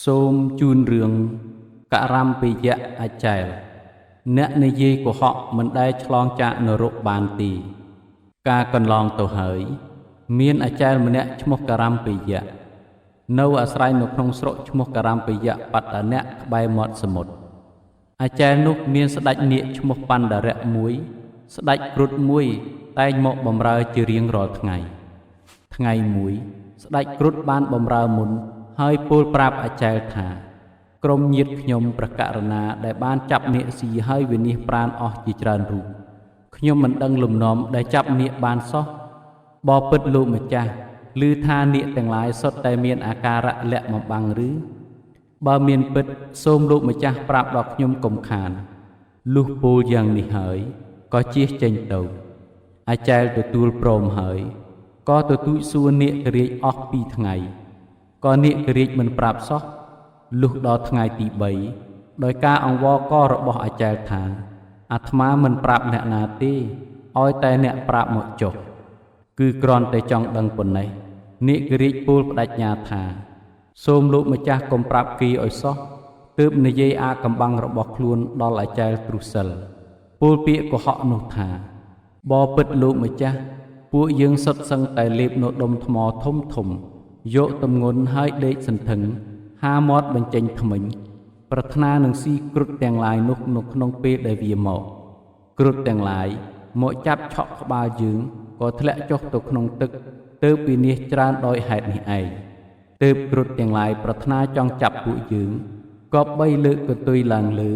សូមជូនរឿងករំពយៈអចែលអ្នកនិយាយកុហកមិនដែលឆ្លងចាកនរកបានទីការកន្លងទៅហើយមានអចែលម្នាក់ឈ្មោះករំពយៈនៅអាស្រ័យនៅក្នុងស្រុកឈ្មោះករំពយៈបត្តនៈក្បែរមាត់សមុទ្រអចែលនោះមានស្ដេចនាគឈ្មោះបណ្ឌរៈមួយស្ដេចគ្រុឌមួយតែងមកបម្រើជារៀងរាល់ថ្ងៃមួយស្ដេចគ្រុឌបានបម្រើមុនហើយពោលប្រាប់អចែលថាក្រុមញាតិខ្ញុំព្រះករុណាដែលបានចាប់នាគស៊ីហើយវិនិច្ឆ័យប្រាណអស់ជាច្រើនរូបខ្ញុំមិនដឹងលំនាំដែលចាប់នាគបានសោះបបិទ្ធលោកម្ចាស់ឮថានាគទាំងឡាយសុទ្ធតែមានអាការៈលាក់បំបាំងឬបើមានពិតសូមលោកម្ចាស់ប្រាប់ដល់ខ្ញុំកុំខានលុះពោលយ៉ាងនេះហើយក៏ជៀសចេញទៅអចែលទទួលព្រមហើយក៏ទទូចសួរនាគរាជអស់2ថ្ងៃក៏នាគរាជមិនប្រាប់សោះលុះដល់ថ្ងៃទី3ដោយការអង្វរកររបស់អចែលថាអាត្មាមិនប្រាប់អ្នកណាទេឲ្យតែអ្នកប្រាប់មកចុះគឺគ្រាន់តែចង់ដឹងប៉ុណ្ណេះនាគរាជពោលបដិញ្ញាថាសូមលោកម្ចាស់កុំប្រាប់គេឲ្យសោះទើបនិយាយអាកំបាំងរបស់ខ្លួនដល់អចែលទ្រុសិលពោលពាក្យកុហកនោះថាបពិតលោកម្ចាស់ពួកយើងសុទ្ធសឹងតែលេបនៅដុំថ្មធំយកទម្ងន់ហើយដេកសន្ធឹងហាមាត់បញ្ចេញធ្មេញប្រាថ្នានឹងស៊ីគ្រុឌទាំងឡាយនោះនៅក្នុងពេលដែលវាមកគ្រុឌទាំងឡាយមកចាប់ឆក់ក្បាលយើងក៏ធ្លាក់ចុះទៅក្នុងទឹកទើបវិនិច្ឆ័យច្រើនដោយហេតុនេះឯងទើបគ្រុឌទាំងឡាយប្រាថ្នាចង់ចាប់ពួកយើងក៏បីលើកកន្ទុយឡើងលើ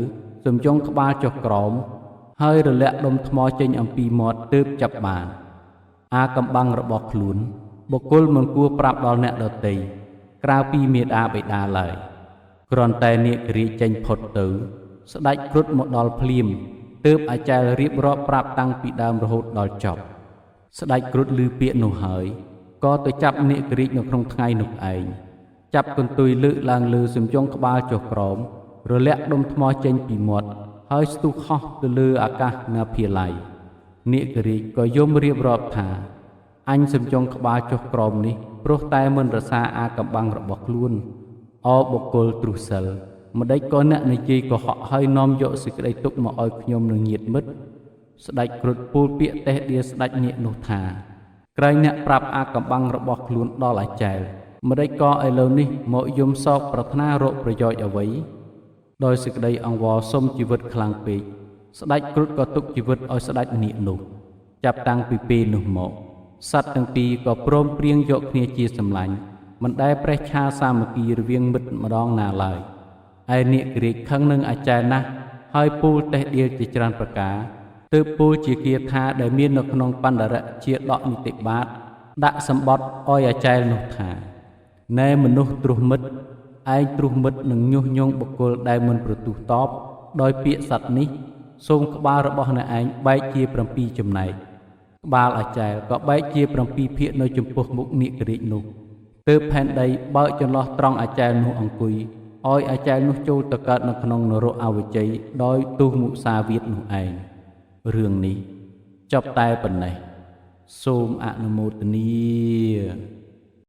សំយងក្បាលចុះក្រោមហើយរលាក់ដុំថ្មចេញអំពីមាត់ទើបចាប់បានអាកំបាំងរបស់ខ្លួនបុគ្គលមិនគួរប្រាប់ដល់អ្នកដទៃក្រៅពីមាតាបិតាឡើយគ្រាន់តែនាគរាជចេញផុតទៅស្ដេចគ្រុឌមកដល់ភ្លាមទើបអចែលរៀបរាប់ប្រាប់តាំងពីដើមរហូតដល់ចប់ស្ដេចគ្រុឌឮពាក្យនោះហើយក៏ទៅចាប់នាគរាជនៅក្នុងថ្ងៃនោះឯងចាប់កន្ទុយលើកឡើងលើសំយងក្បាលចុះក្រោមរលាក់ដុំថ្មចេញពីមាត់ហើយស្ទុះហោះទៅលើអាកាសណាភាល័យនាគរាជក៏យំរៀបរាប់ថាអញសំយងក្បាលចុះក្រោមនេះព្រោះតែមិនរសាអាកំបាំងរបស់ខ្លួនអបុគ្គលទ្រុសិលម្ដេចក៏អ្នកនិយាយកុហកហើយនាំយកសេចក្តីទុក្ខមកឲ្យខ្ញុំនឹងញាតិមិត្តស្ដេចគ្រុឌពោលពាក្យតេះដៀស្ដេចនាគនោះថាក្រែងអ្នកប្រាប់អាកំបាំងរបស់ខ្លួនដល់អចែលម្ដេចក៏ឥឡូវនេះមកយំសោកប្រាថ្នារកប្រយោជន៍អ្វីដោយសេចក្តីអង្វរសុំជីវិតខ្លាំងពេកស្ដេចគ្រុឌក៏ទុកជីវិតឲ្យស្ដេចនាគនោះចាប់តាំងពីពេលនោះមកសត្វទាំងពីរក៏ព្រមព្រៀងយកគ្នាជាសម្លាញ់មិនដែលប្រេះឆាសាមគ្គីរវាងមិត្តម្ដងណាឡើយឯនាគរាជខឹងនឹងអចែលណាស់ហើយពោលតេះដៀលជាច្រើនប្រការទើបពោលជាគាថាដែលមាននៅក្នុងបណ្ឌរៈជាដកនីតិបាតដាក់សម្បត្តិឲ្យអចែលនោះថាណែមនុស្សទ្រុះមិត្តឯងទ្រុះមិត្តនឹងញុះញង់បុគ្គលដែលមិនប្រទូសតបដោយពាក្យសត្វនេះសូមក្បាលរបស់អ្នកឯងបែកជា7ចំណែកក្បាលអចែលក៏បែកជា7ភាគនៅចំពោះមុខនាគរាជនោះទើបផែនដីបើកចន្លោះត្រង់អចែលនោះអង្គុយឲ្យអចែលនោះចូលទៅកើតនៅក្នុងនរកអវជ័យដោយទុះមុសាវាទនោះឯងរឿងនេះចប់តែប៉ុណ្ណេះសូមអនុមោទនា